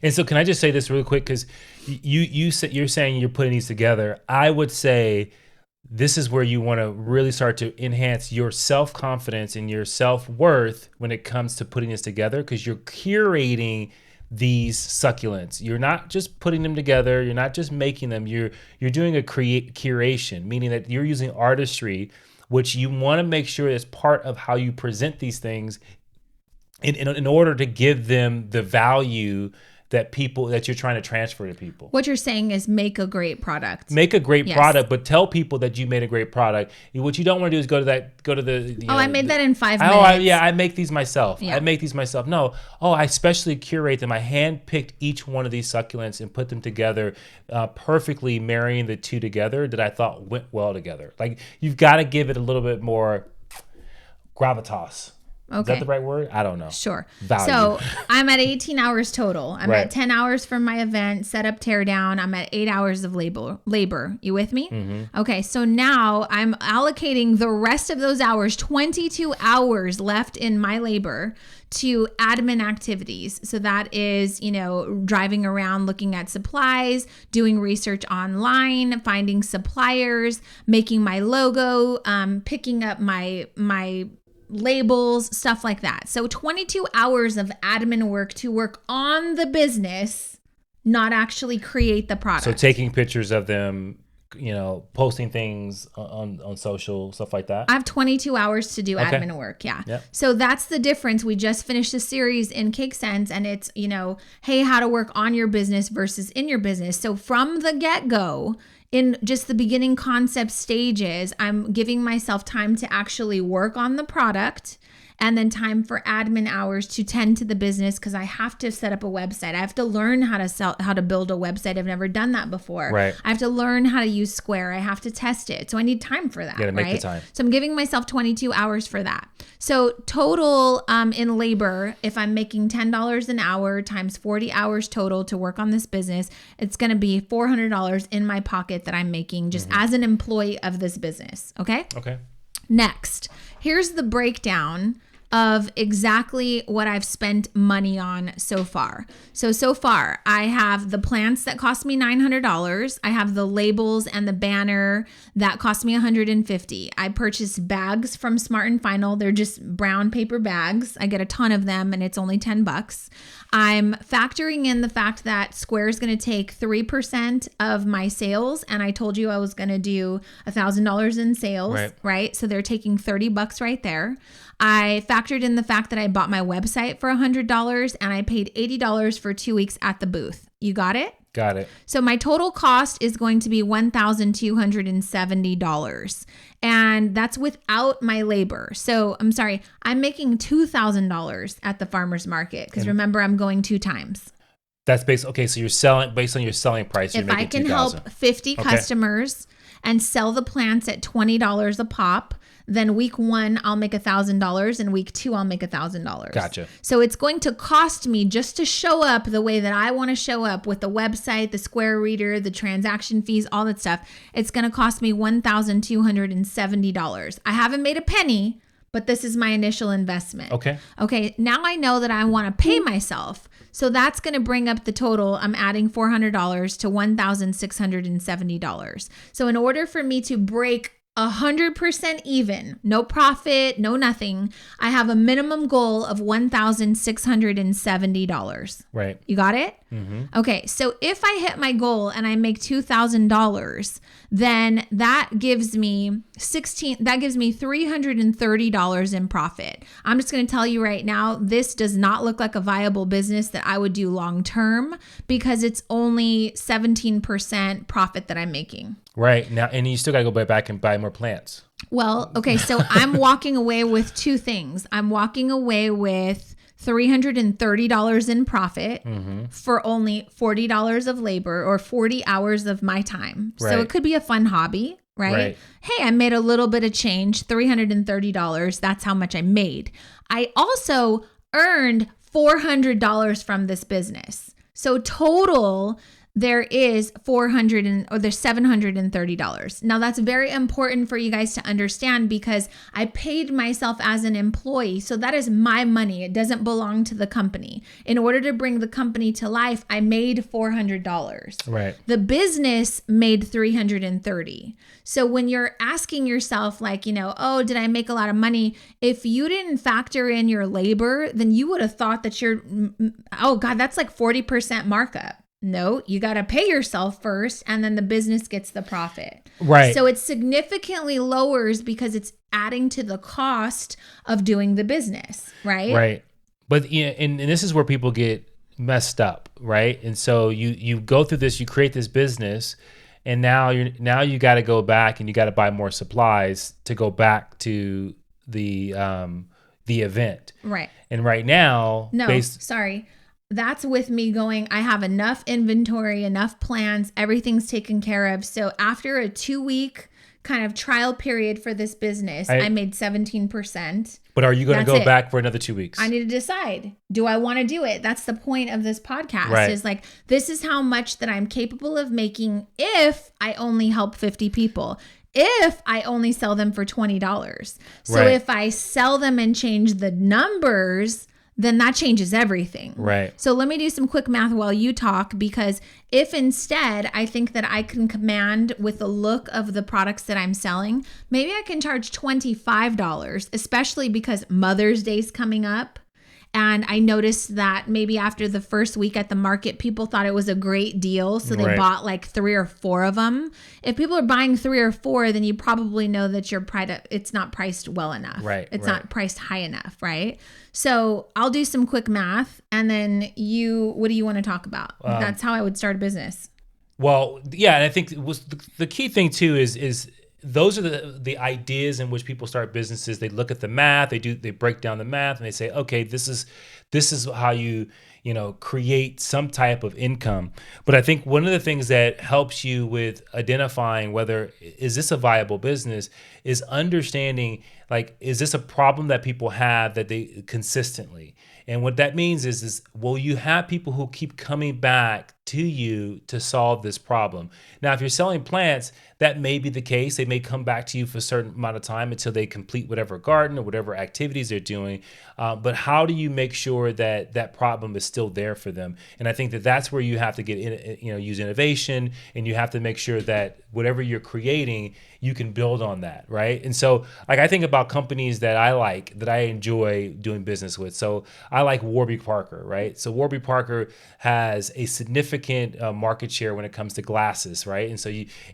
B: And so can I just say this really quick? Because you're saying you're putting these together. I would say this is where you want to really start to enhance your self-confidence and your self-worth when it comes to putting this together, because you're curating these succulents. You're not just putting them together. You're not just making them. You're doing a curation, meaning that you're using artistry, which you want to make sure is part of how you present these things in order to give them the value that you're trying to transfer to people.
A: What you're saying is make a great product.
B: Make a great product, but tell people that you made a great product. What you don't want to do is go to the.
A: I made that in 5 minutes.
B: I make these myself.
A: Yeah.
B: No. I specially curate them. I handpicked each one of these succulents and put them together, perfectly marrying the two together that I thought went well together. Like, you've got to give it a little bit more gravitas. Okay. Is that the right word? I don't know.
A: Sure.
B: Value.
A: So I'm at 18 hours total. I'm
B: right.
A: at 10 hours from my event, set up, tear down. I'm at 8 hours of labor. You with me?
B: Mm-hmm.
A: Okay. So now I'm allocating the rest of those hours, 22 hours left in my labor, to admin activities. So that is, driving around, looking at supplies, doing research online, finding suppliers, making my logo, picking up my labels, stuff like that. So 22 hours of admin work to work on the business, not actually create the product.
B: So taking pictures of them, posting things on social, stuff like that.
A: I have 22 hours to do admin work. Yeah.
B: Yep.
A: So that's the difference. We just finished a series in Cake Sense, and it's, hey, how to work on your business versus in your business. So from the get-go, in just the beginning concept stages, I'm giving myself time to actually work on the product, and then time for admin hours to tend to the business, because I have to set up a website. I have to learn how to build a website. I've never done that before.
B: Right.
A: I have to learn how to use Square. I have to test it. So I need time for that.
B: Yeah, to make
A: right?
B: the time.
A: So I'm giving myself 22 hours for that. So total in labor, if I'm making $10 an hour times 40 hours total to work on this business, it's going to be $400 in my pocket that I'm making just as an employee of this business. Okay?
B: Okay.
A: Next, here's the breakdown of exactly what I've spent money on so far. So far, I have the plants that cost me $900. I have the labels and the banner that cost me $150. I purchased bags from Smart & Final. They're just brown paper bags. I get a ton of them, and it's only $10. I'm factoring in the fact that Square is going to take 3% of my sales, and I told you I was going to do $1,000 in sales, right? So they're taking $30 right there. I factored in the fact that I bought my website for $100, and I paid $80 for 2 weeks at the booth. You got it?
B: Got it.
A: So my total cost is going to be $1,270. And that's without my labor. So I'm sorry, I'm making $2,000 at the farmer's market, because remember, I'm going 2 times.
B: That's based. Okay, so you're selling based on your selling price.
A: If I can help 50 customers and sell the plants at $20 a pop, then week 1, I'll make $1,000, and week 2, I'll make $1,000.
B: Gotcha.
A: So it's going to cost me, just to show up the way that I want to show up with the website, the Square Reader, the transaction fees, all that stuff. It's going to cost me $1,270. I haven't made a penny, but this is my initial investment.
B: Okay.
A: Now I know that I want to pay myself. So that's going to bring up the total. I'm adding $400 to $1,670. So in order for me to break 100% even, no profit, no nothing, I have a minimum goal of $1,670.
B: Right.
A: You got it?
B: Mm-hmm.
A: Okay. So if I hit my goal and I make $2,000, then that gives me that gives me $330 in profit. I'm just going to tell you right now, this does not look like a viable business that I would do long term because it's only 17% profit that I'm making.
B: Right. Now, and you still got to go back and buy more plants.
A: Well, okay. So I'm walking away with two things. I'm walking away with $330 in profit for only $40 of labor or 40 hours of my time. Right. So it could be a fun hobby. Right? Hey, I made a little bit of change, $330. That's how much I made. I also earned $400 from this business. So total, there's $730. Now that's very important for you guys to understand because I paid myself as an employee. So that is my money. It doesn't belong to the company. In order to bring the company to life, I made $400.
B: Right.
A: The business made $330. So when you're asking yourself like, oh, did I make a lot of money? If you didn't factor in your labor, then you would have thought that oh God, that's like 40% markup. No, you got to pay yourself first and then the business gets the profit.
B: Right.
A: So it significantly lowers because it's adding to the cost of doing the business, right?
B: Right. But and this is where people get messed up, right? And so you go through this, you create this business, and now you got to go back and you got to buy more supplies to go back to the event.
A: Right.
B: And right now,
A: sorry. That's with me going, I have enough inventory, enough plans, everything's taken care of. So after a 2-week kind of trial period for this business, I made 17%.
B: But are you going to go back for another 2 weeks?
A: I need to decide. Do I want to do it? That's the point of this podcast.
B: Right.
A: Is like, this is how much that I'm capable of making if I only help 50 people. If I only sell them for $20. So if I sell them and change the numbers, then that changes everything.
B: Right.
A: So let me do some quick math while you talk, because if instead I think that I can command with the look of the products that I'm selling, maybe I can charge $25, especially because Mother's Day's coming up. And I noticed that maybe after the first week at the market, people thought it was a great deal. So they bought like 3 or 4 of them. If people are buying 3 or 4, then you probably know that your product, it's not priced well enough.
B: Right.
A: It's not priced high enough. Right. So I'll do some quick math. And then what do you want to talk about? That's how I would start a business.
B: Well, yeah. And I think the key thing too is those are the ideas in which people start businesses. They look at the math, they break down the math, and they say, okay, this is how you create some type of income. But I think one of the things that helps you with identifying whether is this a viable business is understanding, like, is this a problem that people have that they consistently? And what that means is will you have people who keep coming back to you to solve this problem? Now, if you're selling plants, that may be the case. They may come back to you for a certain amount of time until they complete whatever garden or whatever activities they're doing. But how do you make sure that that problem is still there for them? And I think that that's where you have to use innovation, and you have to make sure that whatever you're creating, you can build on that, right? And so, like, I think about companies that I enjoy doing business with. So I like Warby Parker, right? So Warby Parker has a significant market share when it comes to glasses, right?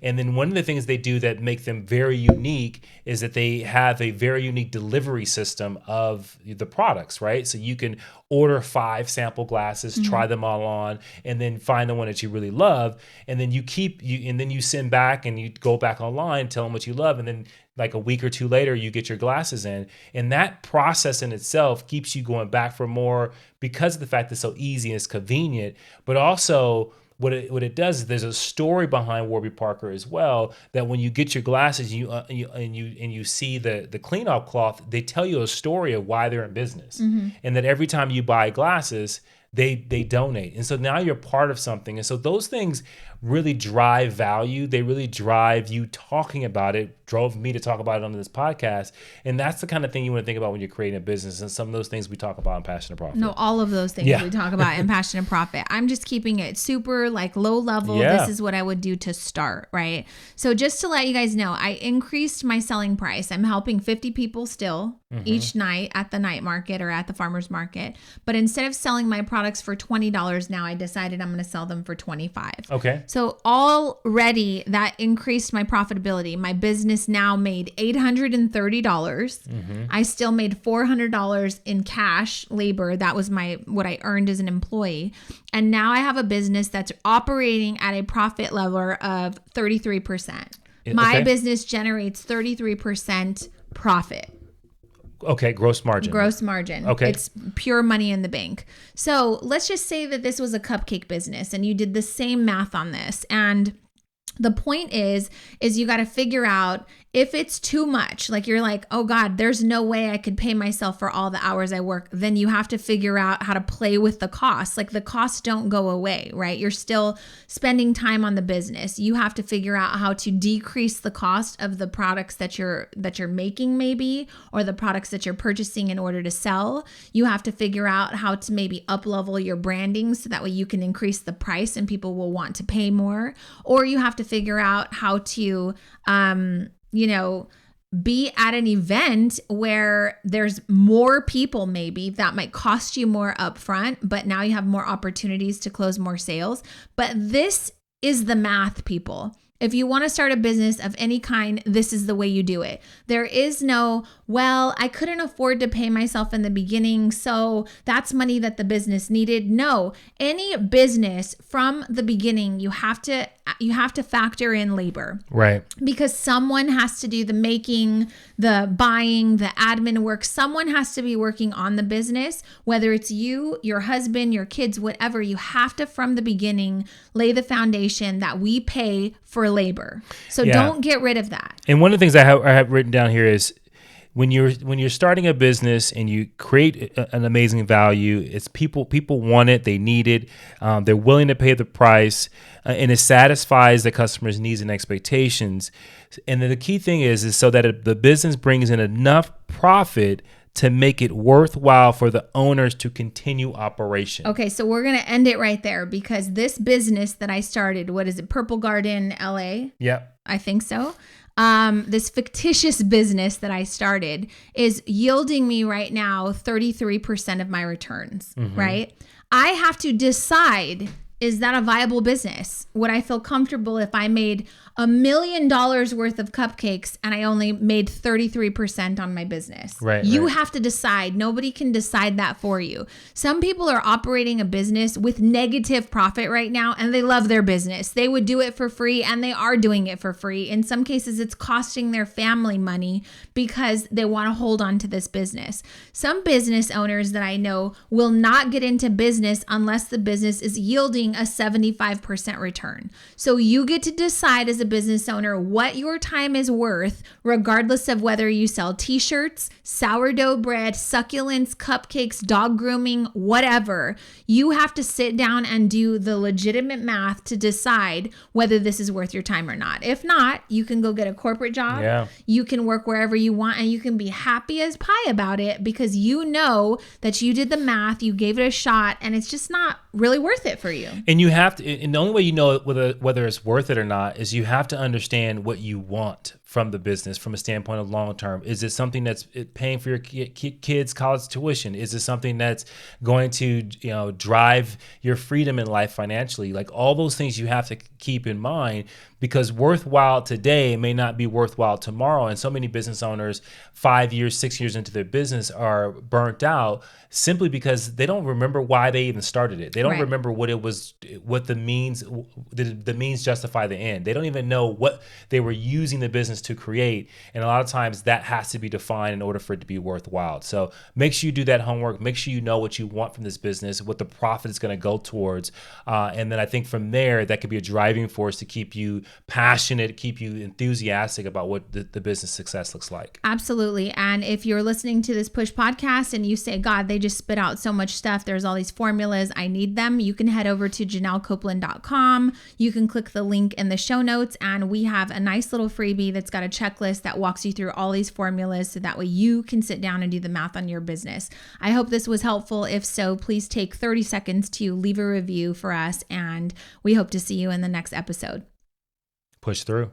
B: And then one of the things they do that make them very unique is that they have a very unique delivery system of the products, right? So you can order 5 sample glasses, try them all on, and then find the one that you really love, and then you send back and you go back online, tell them what you love, and then like a week or 2 later, you get your glasses in. And that process in itself keeps you going back for more because of the fact that it's so easy and it's convenient. But also, what it does is there's a story behind Warby Parker as well, that when you get your glasses and you see the clean out cloth, they tell you a story of why they're in business. And that every time you buy glasses, they donate. And so now you're part of something. And so those things really drive value. They really drive you talking about it, drove me to talk about it on this podcast. And that's the kind of thing you want to think about when you're creating a business. And some of those things we talk about in Passion and Profit.
A: No, all of those things we talk about in Passion and Profit. I'm just keeping it super like low level.
B: Yeah.
A: This is what I would do to start, right? So just to let you guys know, I increased my selling price. I'm helping 50 people still each night at the night market or at the farmer's market. But instead of selling my products for $20 now, I decided I'm going to sell them for $25.
B: Okay.
A: So already that increased my profitability. My business business now made $830. I still made $400 in cash labor. That was what I earned as an employee. And now I have a business that's operating at a profit level of 33%. My business generates 33% profit.
B: Okay, gross margin.
A: Gross margin.
B: Okay.
A: It's pure money in the bank. So let's just say that this was a cupcake business and you did the same math on this. And the point is you got to figure out if it's too much, like you're like, oh God, there's no way I could pay myself for all the hours I work. Then you have to figure out how to play with the costs. Like the costs don't go away, right? You're still spending time on the business. You have to figure out how to decrease the cost of the products that you're making maybe, or the products that you're purchasing in order to sell. You have to figure out how to maybe up-level your branding so that way you can increase the price and people will want to pay more. Or you have to figure out how to, be at an event where there's more people maybe that might cost you more upfront, but now you have more opportunities to close more sales. But this is the math, people. If you want to start a business of any kind, this is the way you do it. There is no, well, I couldn't afford to pay myself in the beginning, so that's money that the business needed. No, any business from the beginning, you have to factor in labor.
B: Right.
A: Because someone has to do the making, the buying, the admin work. Someone has to be working on the business, whether it's you, your husband, your kids, whatever. You have to, from the beginning, lay the foundation that we pay for labor. So don't get rid of that.
B: And one of the things I have written down here is when you're starting a business and you create an amazing value, it's people want it, they need it, they're willing to pay the price, and it satisfies the customer's needs and expectations. And then the key thing is so that the business brings in enough profit to make it worthwhile for the owners to continue operation.
A: Okay, so we're going to end it right there because this business that I started, what is it, Purple Garden, LA?
B: Yep.
A: I think so. This fictitious business that I started is yielding me right now 33% of my returns, right? I have to decide, is that a viable business? Would I feel comfortable if I made $1 million worth of cupcakes and I only made 33% on my business?
B: Right.
A: You have to decide. Nobody can decide that for you. Some people are operating a business with negative profit right now and they love their business. They would do it for free and they are doing it for free. In some cases, it's costing their family money because they want to hold on to this business. Some business owners that I know will not get into business unless the business is yielding a 75% return. So you get to decide as a business owner what your time is worth, regardless of whether you sell t-shirts, sourdough bread, succulents, cupcakes, dog grooming, whatever. You have to sit down and do the legitimate math to decide whether this is worth your time or not. If not, you can go get a corporate job.
B: Yeah.
A: You can work wherever you want and you can be happy as pie about it because you know that you did the math, you gave it a shot, and it's just not really worth it for you.
B: And you have to, and the only way you know whether it's worth it or not is you have to understand what you want from the business from a standpoint of long term. Is it something that's paying for your kids' college tuition? Is it something that's going to drive your freedom in life financially? Like all those things you have to keep in mind, because worthwhile today may not be worthwhile tomorrow. And so many business owners 5 years, 6 years into their business are burnt out simply because they don't remember why they even started it. They don't remember what it was, what the means justify the end. They don't even know what they were using the business to create. And a lot of times that has to be defined in order for it to be worthwhile. So make sure you do that homework. Make sure you know what you want from this business, what the profit is going to go towards. And then I think from there, that could be a driving force to keep you passionate, keep you enthusiastic about what the business success looks like.
A: Absolutely. And if you're listening to this Push podcast and you say, God, they just spit out so much stuff, there's all these formulas, I need them, you can head over to JanelleCopeland.com. You can click the link in the show notes and we have a nice little freebie that's got a checklist that walks you through all these formulas so that way you can sit down and do the math on your business. I hope this was helpful. If so, please take 30 seconds to leave a review for us and we hope to see you in the next episode.
B: Push through.